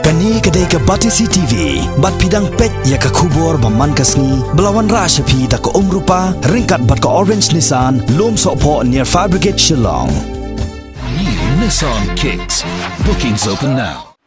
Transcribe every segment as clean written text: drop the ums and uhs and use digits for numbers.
Kani kedai ke Batisi TV, bat pidang pet ya ke kubur baman kasni, belawan rashapi tak ke rupa, ringkat bat ke Orange Nissan, lom sokpo near Fire Brigade Shillong. New Nissan Kicks. Bookings open now.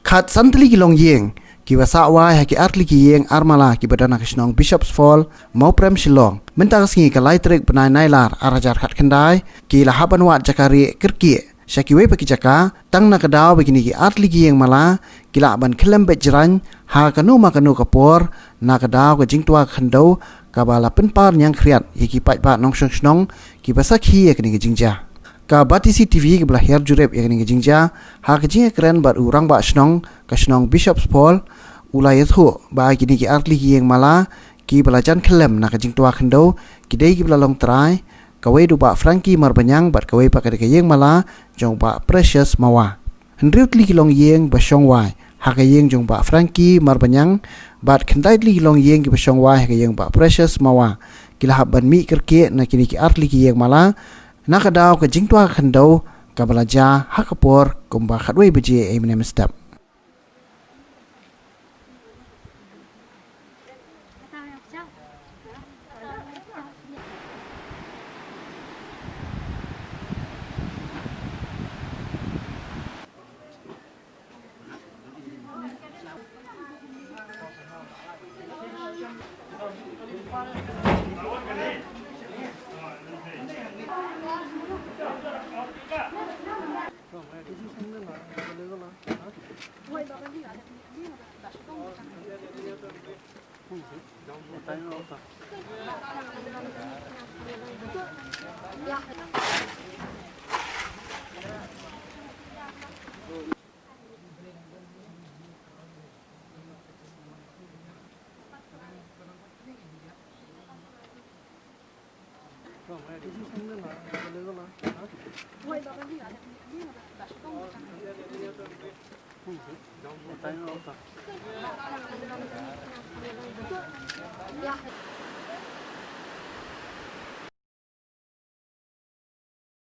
Khat santli ki long yeng ki wasa wa ha ki artli ki yeng armala ki badana kishnong Bishops Fall mau prem Shillong mentak singi ka laitrek benai nailar arajar khat kendai ki lahaban wa jakari kirki Shakiwe paki jaka tang na kadaw begini ki artli ki yeng mala kila ban kelem bejran ha kanu makanu kapor na kadaw ke jingtua khandau ka bala penpar nyang kriat ki pat ba nong snong ki basak hi ek ni ki jingja ka Batisi TV ke belah her jurep ek ni ki jingja ha ke jing keren bar urang ba snong ka snong Bishops Paul ulai thu ba kini ki artli ki yeng mala ki belajan kelem na ka jingtua khandau ki dei ki belalong trai kawai du ba Frankie marbanyang bat kawai pa kadek yeng mala jong ba Precious mawa hendriut li long yeng ba shong wai ha ka yeng jong ba Frankie marbanyang bat khandai li long yeng ki ba shong wai ha ka yeng ba Precious mawa kila hab ban mi kerke na kini ki art li ki yeng mala na ka daw ka jingtwa khandau ka balaja ha ka por kumba khatwai beje eminem step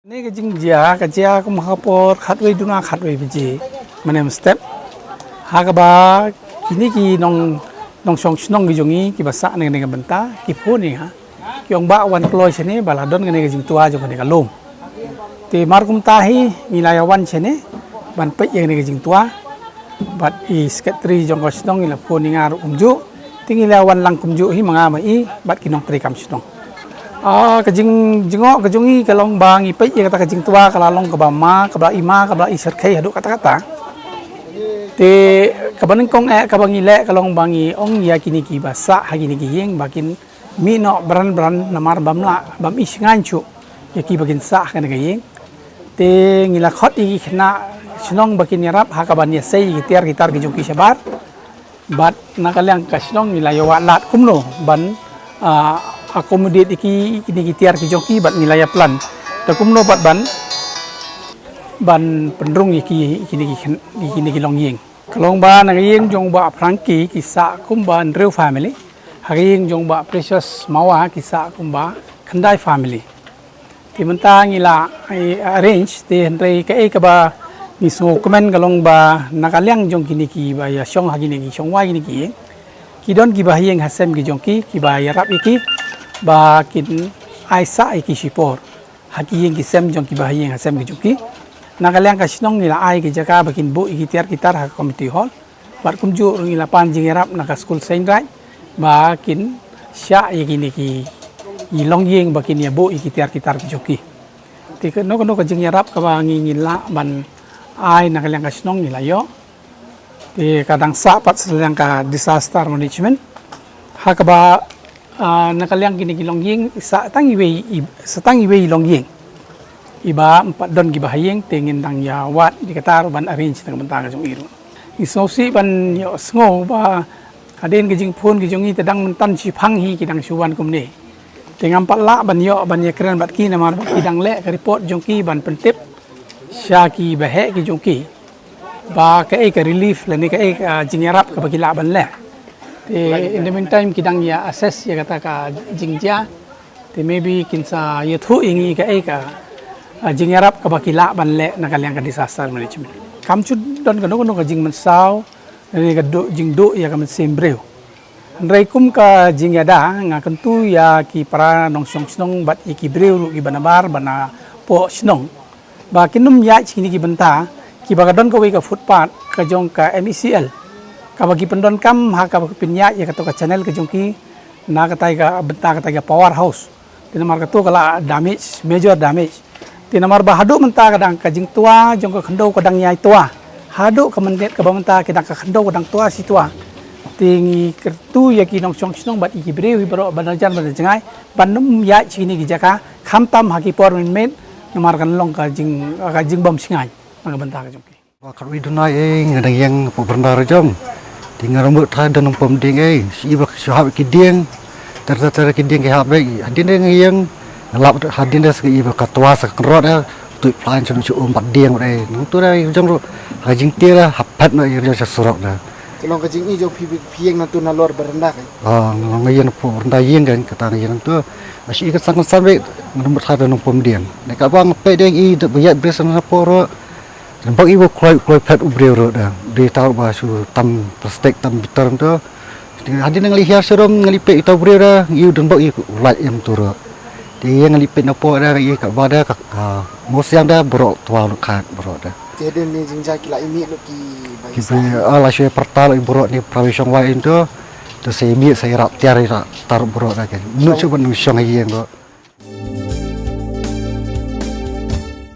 Ni ke jingja ke jia ke mahapor khatwei duna khatwei beje manem step ha ka ba kini ki nong song snong gi jongi ki basa ne ne benta ki phu ni ha ki ong ba wan kloi chene baladon ne ke jing tua jong ne ka lom te markum tahi ngilaya wan chene ban pe ye ne ke jing tua bat i sekretari jong ko snong ila phu ni ngar umju tingila wan lang kumju hi manga mai bat ki nong tri kam snong kajing jengok kajongi kalong bang ipai ya kata kajing tua kalalong kabama kabla ima kabla isar kai haduk kata-kata te kabaning kong kabang ile kalong bangi ong ya kini ki basa hagini ki yeng bakin mi no bran namar bamla bam is nganchu ya ki bakin sa kan ga yeng te ngila khot i khna snong bakin yarap ha kaban ya sei gitar ki joki sabar bat nakalang kasnong ngila yawa lat kumno ban accommodate iki tiar ki joki bat nilai plan takum no bat ban pendrung iki ki long yeng kalong ba na yeng jong ba Frankie ki sa kum ban real family haring jong ba Precious mawa ki sa kum ba khandai family ti menta ngila arrange te hendrai ka ba ni so comment kalong ba nakalyang jong kini ki ba ya shong hagini ki shong wa kini ki don ki ba yeng hasem ki jong ki ba yarap iki ba kin aisa iki sipor haki yeng ki sem jong ki bahayeng hasem ki juki nagalang ka sinong nila ai ki jaka bakin bu iki tiar kitar ha community hall bar kumju ngila pan jingerap naka school saint right ba kin sya iki ni ki ilong yeng bakin ya bu iki tiar kitar ki juki ti no ka jingerap ka ba ngila ban ai nagalang ka sinong nila yo ti kadang sa pat selang ka disaster management ha ka ba nakalyang kini kilong yeng sa tangi wei long yeng iba empat don gi bahayeng tengin dang ya wat dikatar ban arrange tang bentang jong iru isosi ban yo sngo ba aden gi jing phun gi jong i tedang mentan chi phang hi ki dang suwan kumne tengam pala ban yo ban ye kren bat ki namar ki dang le ka report jong ki ban pentip sya ki bahe ki jong ki ba ka ka relief le ni ka jingarap ka bagila ban le in the meantime kidang ya assess ya kata ka jingja te maybe kinsa ya thu ingi ka jingarap ka bakila ban le nakalyang ka disaster management kam chu don ka no ka jing man sao ni ka do jing do ya ka man sembreu rai kum ka jing ya da nga kan tu ya ki para nong song snong bat ki breu ru ki banabar bana po snong ba kinum ya chini ki banta ki ba ka don ka we ka footpath ka jong ka MECL ka bagi pendon kam ha ka pinya ya ka to ka channel ka jong ki na ka tai ka banta ka tai ka power house tinamar ka to kala damage major damage tinamar ba hadu menta kadang ka jing tua jong ka khando kadang nyai tua hadu ka mendet ka bamenta kadang ka khando kadang tua si tua tingi kertu ya ki nong song snong bat iki breu bro banajan jangai banum ya chini ki jaka khamtam haki por men namar kan long ka jing bam singai ang benta ka jong ki Wakar widunai ngadang yang pembenar jom. Tinggal rambut tadi dan pemding si bak syahab kidiang tertera kidiang ke habe hadin yang ngelap hadin dah segi bak katua sakrot tu plan cunu cu empat diang tu dah jom hajing tira hapat na yang jasa surok dah. Long kajing ni jo pieng na tu na lor berendah kan. Ngayen pembenar yang kan kata ngayen tu masih ikat sangat sampai rambut tadi dan pemding. Nek abang pedeng bayat bersama poro. Nampak ibu kloi pet ubreu dah. Dia tahu bahasu tam plastik tam bitar tu. Hadin yang lihat serum ngelipet itu ubreu dah. Iu dan bak iu light yang turut. Dia ngelipet napo dah iu kat badan kat mosiang dah berok tua lukat berok dah. Jadi ni jingja kila ini lu ki Kita ala syai pertal berok ni prawisong wain tu. Tu saya mi saya rak tiar rak taruh berok dah kan. Nu cuba nu syong yang tu.